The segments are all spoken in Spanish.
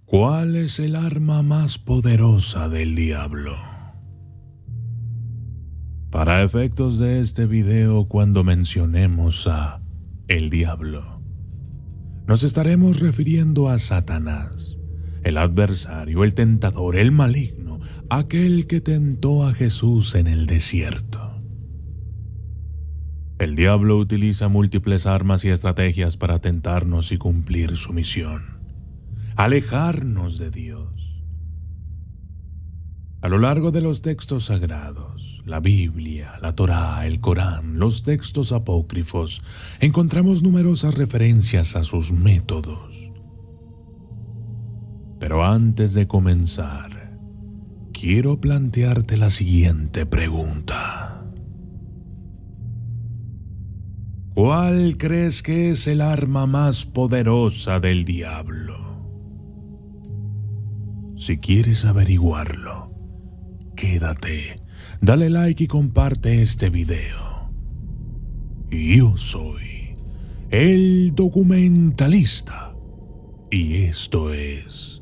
¿Cuál es el arma más poderosa del diablo? Para efectos de este video, cuando mencionemos a el diablo, nos estaremos refiriendo a Satanás, el adversario, el tentador, el maligno, aquel que tentó a Jesús en el desierto. El diablo utiliza múltiples armas y estrategias para tentarnos y cumplir su misión: alejarnos de Dios. A lo largo de los textos sagrados, la Biblia, la Torá, el Corán, los textos apócrifos, encontramos numerosas referencias a sus métodos. Pero antes de comenzar, quiero plantearte la siguiente pregunta. ¿Cuál crees que es el arma más poderosa del diablo? Si quieres averiguarlo, quédate, dale like y comparte este video. Yo soy el documentalista y esto es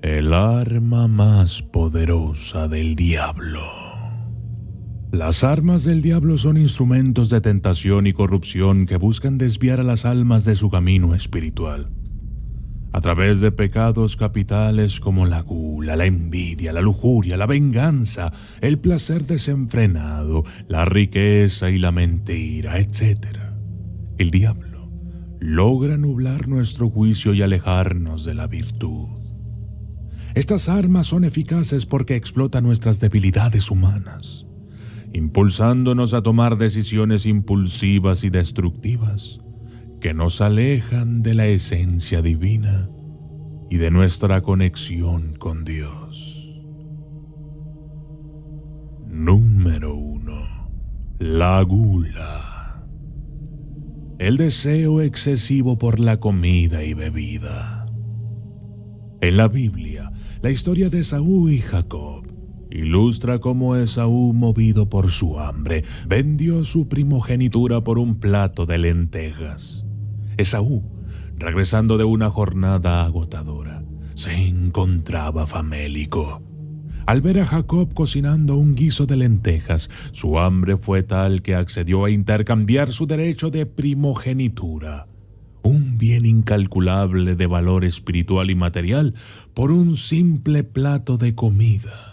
el arma más poderosa del diablo. Las armas del diablo son instrumentos de tentación y corrupción que buscan desviar a las almas de su camino espiritual, a través de pecados capitales como la gula, la envidia, la lujuria, la venganza, el placer desenfrenado, la riqueza y la mentira, etc. El diablo logra nublar nuestro juicio y alejarnos de la virtud. Estas armas son eficaces porque explotan nuestras debilidades humanas, impulsándonos a tomar decisiones impulsivas y destructivas que nos alejan de la esencia divina y de nuestra conexión con Dios. Número 1. La gula. El deseo excesivo por la comida y bebida. En la Biblia, la historia de Esaú y Jacob ilustra cómo Esaú, movido por su hambre, vendió su primogenitura por un plato de lentejas. Esaú, regresando de una jornada agotadora, se encontraba famélico. Al ver a Jacob cocinando un guiso de lentejas, su hambre fue tal que accedió a intercambiar su derecho de primogenitura, un bien incalculable de valor espiritual y material, por un simple plato de comida.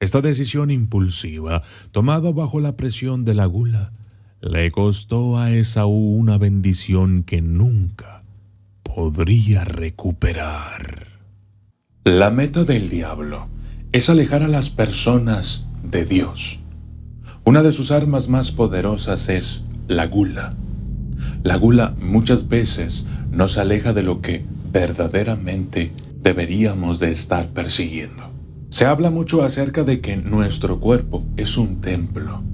Esta decisión impulsiva, tomada bajo la presión de la gula, le costó a Esaú una bendición que nunca podría recuperar. La meta del diablo es alejar a las personas de Dios. Una de sus armas más poderosas es la gula. La gula muchas veces nos aleja de lo que verdaderamente deberíamos de estar persiguiendo. Se habla mucho acerca de que nuestro cuerpo es un templo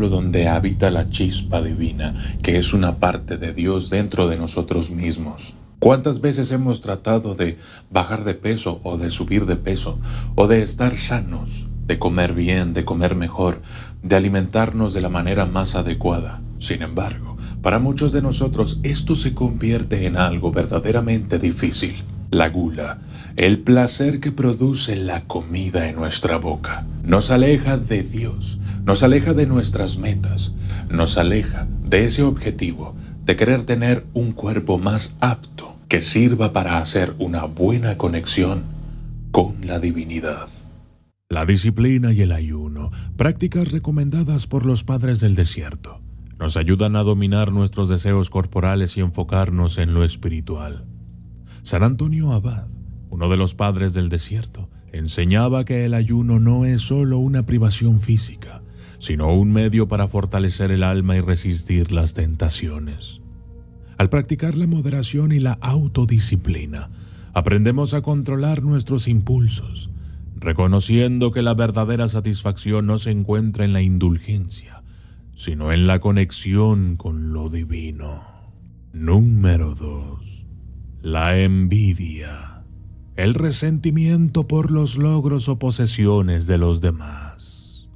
donde habita la chispa divina, que es una parte de Dios dentro de nosotros mismos. ¿Cuántas veces hemos tratado de bajar de peso o de subir de peso, o de estar sanos, de comer bien, de comer mejor, de alimentarnos de la manera más adecuada? Sin embargo, para muchos de nosotros esto se convierte en algo verdaderamente difícil. La gula, el placer que produce la comida en nuestra boca, nos aleja de Dios, nos aleja de nuestras metas, nos aleja de ese objetivo de querer tener un cuerpo más apto que sirva para hacer una buena conexión con la divinidad. La disciplina y el ayuno, prácticas recomendadas por los padres del desierto, nos ayudan a dominar nuestros deseos corporales y enfocarnos en lo espiritual. San Antonio Abad, uno de los padres del desierto, enseñaba que el ayuno no es solo una privación física, sino un medio para fortalecer el alma y resistir las tentaciones. Al practicar la moderación y la autodisciplina, aprendemos a controlar nuestros impulsos, reconociendo que la verdadera satisfacción no se encuentra en la indulgencia, sino en la conexión con lo divino. Número 2. La envidia. El resentimiento por los logros o posesiones de los demás.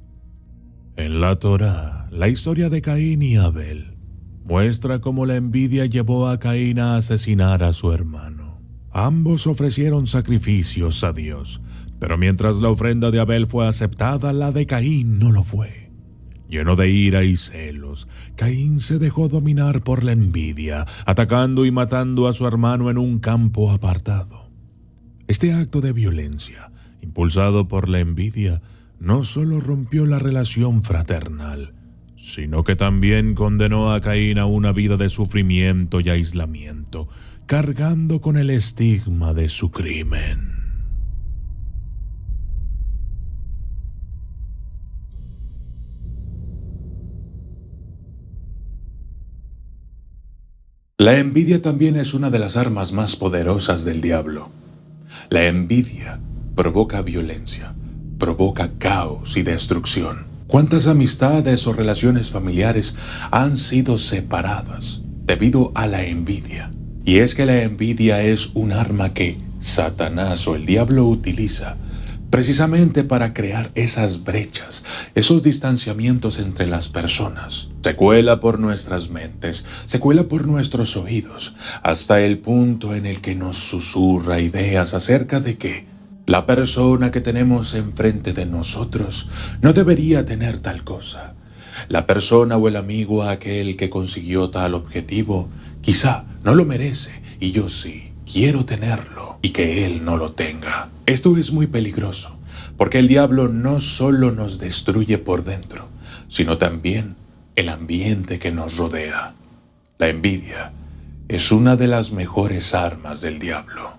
En la Torá, la historia de Caín y Abel muestra cómo la envidia llevó a Caín a asesinar a su hermano. Ambos ofrecieron sacrificios a Dios, pero mientras la ofrenda de Abel fue aceptada, la de Caín no lo fue. Lleno de ira y celos, Caín se dejó dominar por la envidia, atacando y matando a su hermano en un campo apartado. Este acto de violencia, impulsado por la envidia, no solo rompió la relación fraternal, sino que también condenó a Caín a una vida de sufrimiento y aislamiento, cargando con el estigma de su crimen. La envidia también es una de las armas más poderosas del diablo. La envidia provoca violencia, provoca caos y destrucción. ¿Cuántas amistades o relaciones familiares han sido separadas debido a la envidia? Y es que la envidia es un arma que Satanás o el diablo utiliza precisamente para crear esas brechas, esos distanciamientos entre las personas. Se cuela por nuestras mentes, se cuela por nuestros oídos, hasta el punto en el que nos susurra ideas acerca de que la persona que tenemos enfrente de nosotros no debería tener tal cosa. La persona o el amigo aquel que consiguió tal objetivo quizá no lo merece y yo sí quiero tenerlo y que él no lo tenga. Esto es muy peligroso porque el diablo no solo nos destruye por dentro, sino también el ambiente que nos rodea. La envidia es una de las mejores armas del diablo.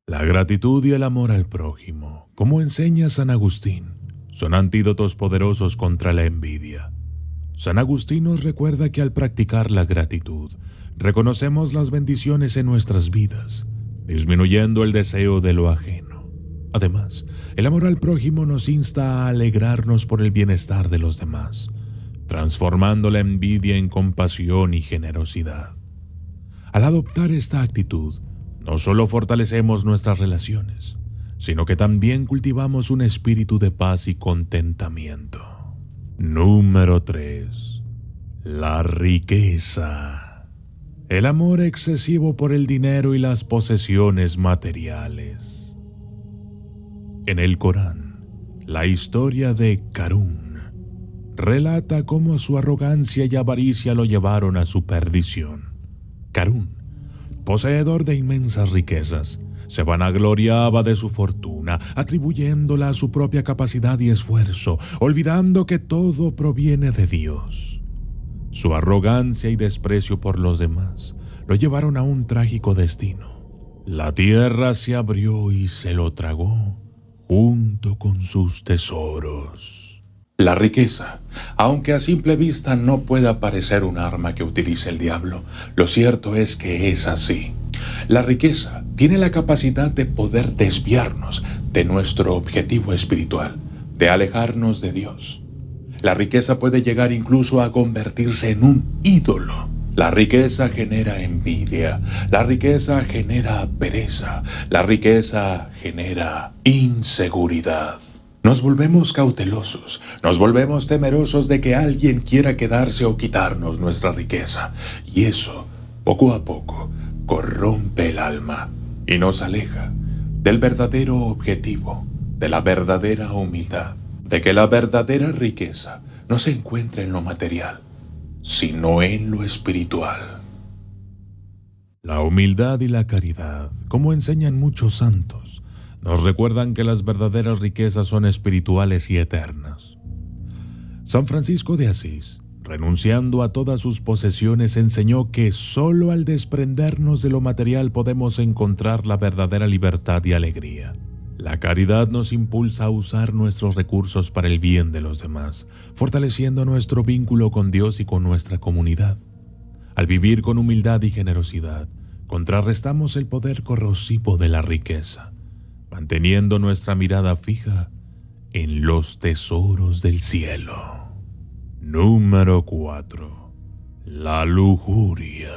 La gratitud y el amor al prójimo, como enseña San Agustín, son antídotos poderosos contra la envidia. San Agustín nos recuerda que al practicar la gratitud, reconocemos las bendiciones en nuestras vidas, disminuyendo el deseo de lo ajeno. Además, el amor al prójimo nos insta a alegrarnos por el bienestar de los demás, transformando la envidia en compasión y generosidad. Al adoptar esta actitud, no solo fortalecemos nuestras relaciones, sino que también cultivamos un espíritu de paz y contentamiento. Número 3. La riqueza. El amor excesivo por el dinero y las posesiones materiales. En el Corán, la historia de Qarún relata cómo su arrogancia y avaricia lo llevaron a su perdición. Qarún, poseedor de inmensas riquezas, se vanagloriaba de su fortuna, atribuyéndola a su propia capacidad y esfuerzo, olvidando que todo proviene de Dios. Su arrogancia y desprecio por los demás lo llevaron a un trágico destino. La tierra se abrió y se lo tragó, junto con sus tesoros. La riqueza, aunque a simple vista no pueda parecer un arma que utilice el diablo, lo cierto es que es así. La riqueza tiene la capacidad de poder desviarnos de nuestro objetivo espiritual, de alejarnos de Dios. La riqueza puede llegar incluso a convertirse en un ídolo. La riqueza genera envidia, la riqueza genera pereza, la riqueza genera inseguridad. Nos volvemos cautelosos, nos volvemos temerosos de que alguien quiera quedarse o quitarnos nuestra riqueza. Y eso, poco a poco, corrompe el alma y nos aleja del verdadero objetivo, de la verdadera humildad, de que la verdadera riqueza no se encuentra en lo material, sino en lo espiritual. La humildad y la caridad, como enseñan muchos santos, nos recuerdan que las verdaderas riquezas son espirituales y eternas. San Francisco de Asís, renunciando a todas sus posesiones, enseñó que solo al desprendernos de lo material podemos encontrar la verdadera libertad y alegría. La caridad nos impulsa a usar nuestros recursos para el bien de los demás, fortaleciendo nuestro vínculo con Dios y con nuestra comunidad. Al vivir con humildad y generosidad, contrarrestamos el poder corrosivo de la riqueza, manteniendo nuestra mirada fija en los tesoros del cielo. Número 4. La lujuria.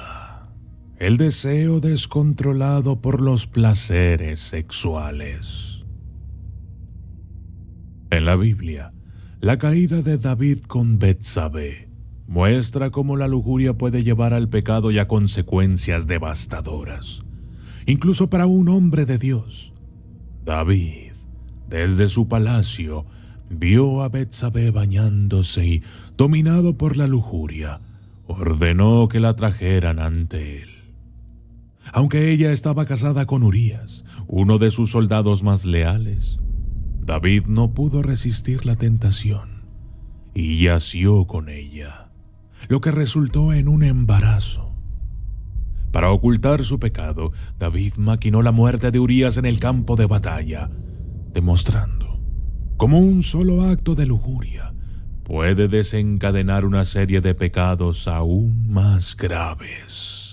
El deseo descontrolado por los placeres sexuales. En la Biblia, la caída de David con Betsabé muestra cómo la lujuria puede llevar al pecado y a consecuencias devastadoras. incluso para un hombre de Dios. David, desde su palacio, vio a Betsabé bañándose y, dominado por la lujuria, ordenó que la trajeran ante él. Aunque ella estaba casada con Urías, uno de sus soldados más leales, David no pudo resistir la tentación y yació con ella, lo que resultó en un embarazo. Para ocultar su pecado, David maquinó la muerte de Urías en el campo de batalla, demostrando cómo un solo acto de lujuria puede desencadenar una serie de pecados aún más graves.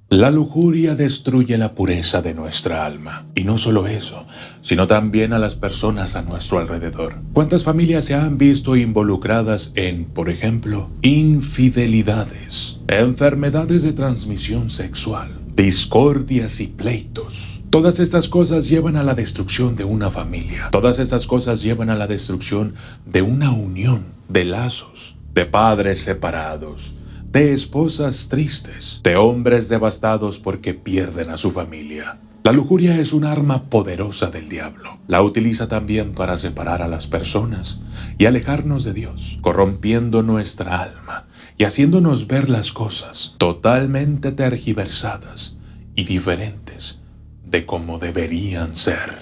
La lujuria destruye la pureza de nuestra alma. Y no solo eso, sino también a las personas a nuestro alrededor. ¿Cuántas familias se han visto involucradas en, por ejemplo, infidelidades, enfermedades de transmisión sexual, discordias y pleitos? Todas estas cosas llevan a la destrucción de una familia. Todas estas cosas llevan a la destrucción de una unión, de lazos, de padres separados, de esposas tristes, de hombres devastados porque pierden a su familia. La lujuria es un arma poderosa del diablo. La utiliza también para separar a las personas y alejarnos de Dios, corrompiendo nuestra alma y haciéndonos ver las cosas totalmente tergiversadas y diferentes de cómo deberían ser.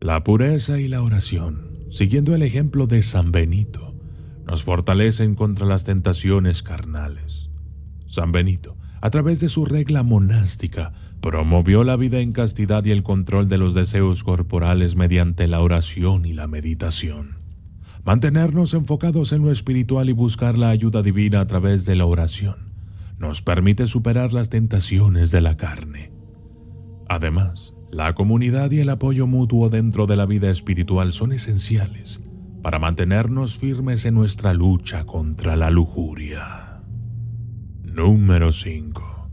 La pureza y la oración, siguiendo el ejemplo de San Benito, nos fortalecen contra las tentaciones carnales. San Benito, a través de su regla monástica, promovió la vida en castidad y el control de los deseos corporales mediante la oración y la meditación. Mantenernos enfocados en lo espiritual y buscar la ayuda divina a través de la oración nos permite superar las tentaciones de la carne. Además, la comunidad y el apoyo mutuo dentro de la vida espiritual son esenciales para mantenernos firmes en nuestra lucha contra la lujuria. Número 5.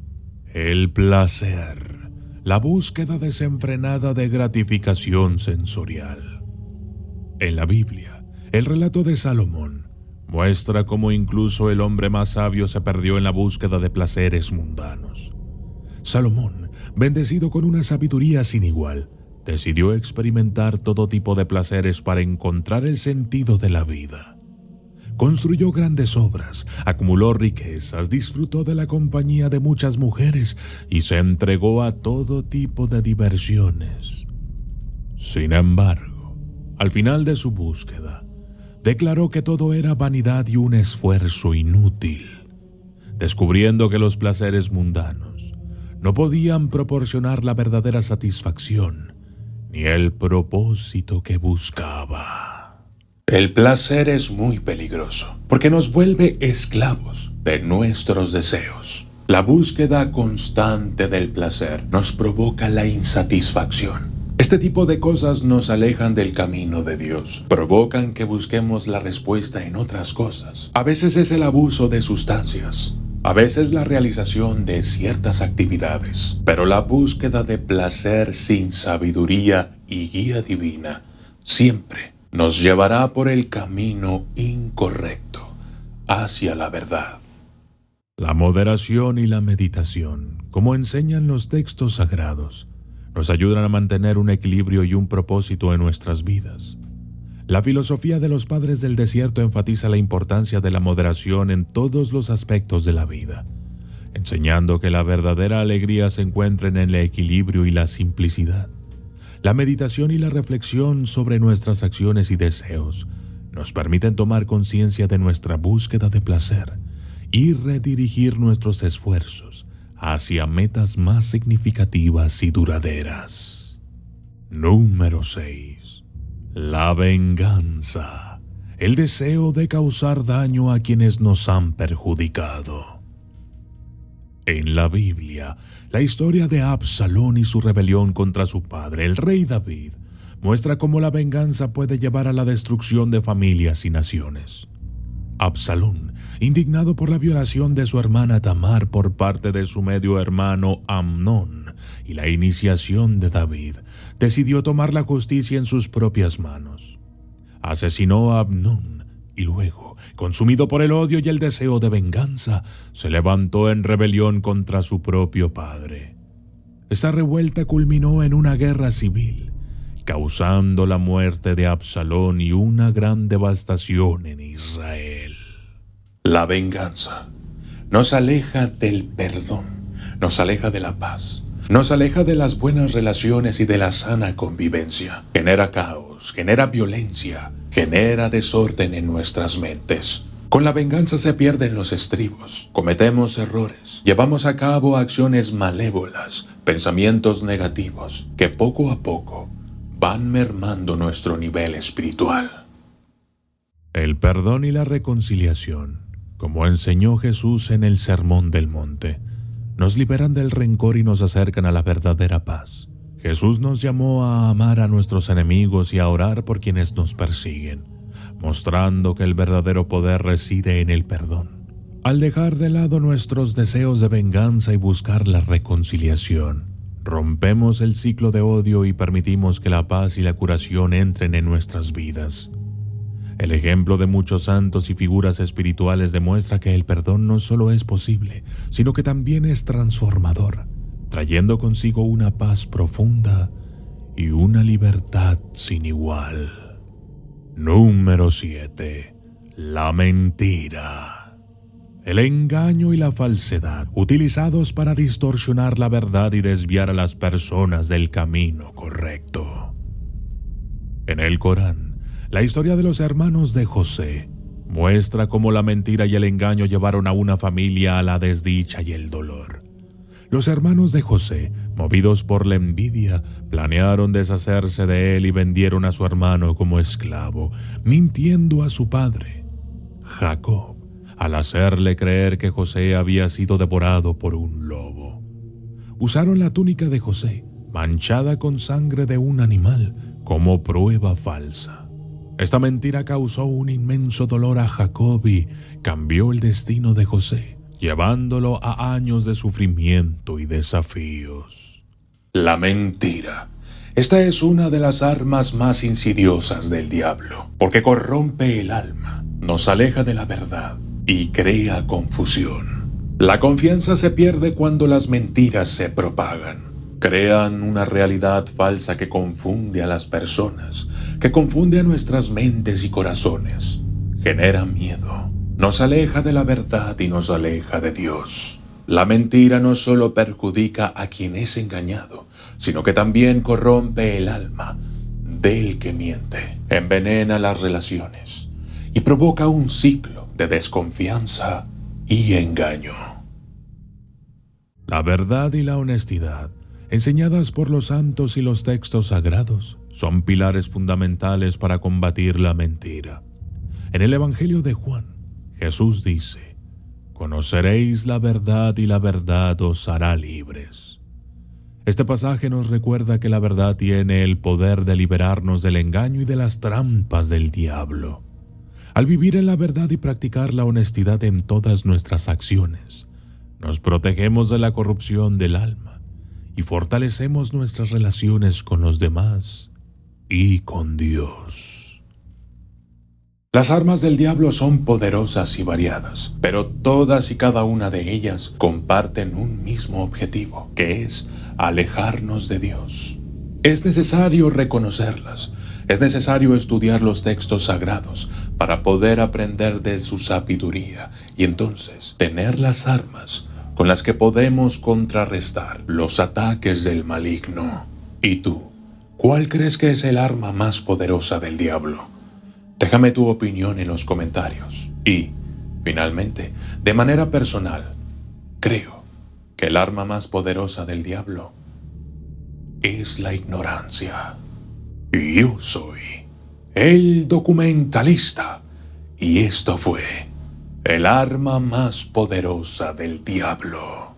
El placer. La búsqueda desenfrenada de gratificación sensorial. En la Biblia, el relato de Salomón muestra cómo incluso el hombre más sabio se perdió en la búsqueda de placeres mundanos. Salomón, bendecido con una sabiduría sin igual, decidió experimentar todo tipo de placeres para encontrar el sentido de la vida. Construyó grandes obras, acumuló riquezas, disfrutó de la compañía de muchas mujeres y se entregó a todo tipo de diversiones. Sin embargo, al final de su búsqueda, declaró que todo era vanidad y un esfuerzo inútil, descubriendo que los placeres mundanos no podían proporcionar la verdadera satisfacción ni el propósito que buscaba. El placer es muy peligroso porque nos vuelve esclavos de nuestros deseos. La búsqueda constante del placer nos provoca la insatisfacción. Este tipo de cosas nos alejan del camino de Dios, provocan que busquemos la respuesta en otras cosas. A veces es el abuso de sustancias, a veces la realización de ciertas actividades, pero la búsqueda de placer sin sabiduría y guía divina siempre nos llevará por el camino incorrecto hacia la verdad. La moderación y la meditación, como enseñan los textos sagrados, nos ayudan a mantener un equilibrio y un propósito en nuestras vidas. La filosofía de los padres del desierto enfatiza la importancia de la moderación en todos los aspectos de la vida, enseñando que la verdadera alegría se encuentra en el equilibrio y la simplicidad. La meditación y la reflexión sobre nuestras acciones y deseos nos permiten tomar conciencia de nuestra búsqueda de placer y redirigir nuestros esfuerzos hacia metas más significativas y duraderas. Número 6. La venganza. El deseo de causar daño a quienes nos han perjudicado. En la Biblia, la historia de Absalón y su rebelión contra su padre, el rey David, muestra cómo la venganza puede llevar a la destrucción de familias y naciones. Absalón, indignado por la violación de su hermana Tamar por parte de su medio hermano Amnón y la iniciación de David, decidió tomar la justicia en sus propias manos. Asesinó a Amnón y luego, consumido por el odio y el deseo de venganza, se levantó en rebelión contra su propio padre. Esta revuelta culminó en una guerra civil, causando la muerte de Absalón y una gran devastación en Israel. La venganza nos aleja del perdón, nos aleja de la paz, nos aleja de las buenas relaciones y de la sana convivencia. Genera caos, genera violencia, genera desorden en nuestras mentes. Con la venganza se pierden los estribos, cometemos errores, llevamos a cabo acciones malévolas, pensamientos negativos, que poco a poco van mermando nuestro nivel espiritual. El perdón y la reconciliación, como enseñó Jesús en el Sermón del Monte, nos liberan del rencor y nos acercan a la verdadera paz. Jesús nos llamó a amar a nuestros enemigos y a orar por quienes nos persiguen, mostrando que el verdadero poder reside en el perdón. Al dejar de lado nuestros deseos de venganza y buscar la reconciliación, rompemos el ciclo de odio y permitimos que la paz y la curación entren en nuestras vidas. El ejemplo de muchos santos y figuras espirituales demuestra que el perdón no solo es posible, sino que también es transformador, trayendo consigo una paz profunda y una libertad sin igual. Número 7. La mentira. El engaño y la falsedad, utilizados para distorsionar la verdad y desviar a las personas del camino correcto. En el Corán, la historia de los hermanos de José muestra cómo la mentira y el engaño llevaron a una familia a la desdicha y el dolor. Los hermanos de José, movidos por la envidia, planearon deshacerse de él y vendieron a su hermano como esclavo, mintiendo a su padre, Jacob, al hacerle creer que José había sido devorado por un lobo. Usaron la túnica de José, manchada con sangre de un animal, como prueba falsa. Esta mentira causó un inmenso dolor a Jacob y cambió el destino de José, llevándolo a años de sufrimiento y desafíos. La mentira. Esta es una de las armas más insidiosas del diablo, porque corrompe el alma, nos aleja de la verdad y crea confusión. La confianza se pierde cuando las mentiras se propagan. Crean una realidad falsa que confunde a las personas, que confunde a nuestras mentes y corazones. Genera miedo, nos aleja de la verdad y nos aleja de Dios. La mentira no solo perjudica a quien es engañado, sino que también corrompe el alma del que miente, envenena las relaciones y provoca un ciclo de desconfianza y engaño. La verdad y la honestidad, enseñadas por los santos y los textos sagrados, son pilares fundamentales para combatir la mentira. En el Evangelio de Juan, Jesús dice: «Conoceréis la verdad y la verdad os hará libres». Este pasaje nos recuerda que la verdad tiene el poder de liberarnos del engaño y de las trampas del diablo. Al vivir en la verdad y practicar la honestidad en todas nuestras acciones, nos protegemos de la corrupción del alma y fortalecemos nuestras relaciones con los demás y con Dios. Las armas del diablo son poderosas y variadas, pero todas y cada una de ellas comparten un mismo objetivo, que es alejarnos de Dios. Es necesario reconocerlas, es necesario estudiar los textos sagrados para poder aprender de su sabiduría y entonces tener las armas con las que podemos contrarrestar los ataques del maligno. ¿Y tú? ¿Cuál crees que es el arma más poderosa del diablo? Déjame tu opinión en los comentarios. Y, finalmente, de manera personal, creo que el arma más poderosa del diablo es la ignorancia. Yo soy el documentalista y esto fue el arma más poderosa del diablo.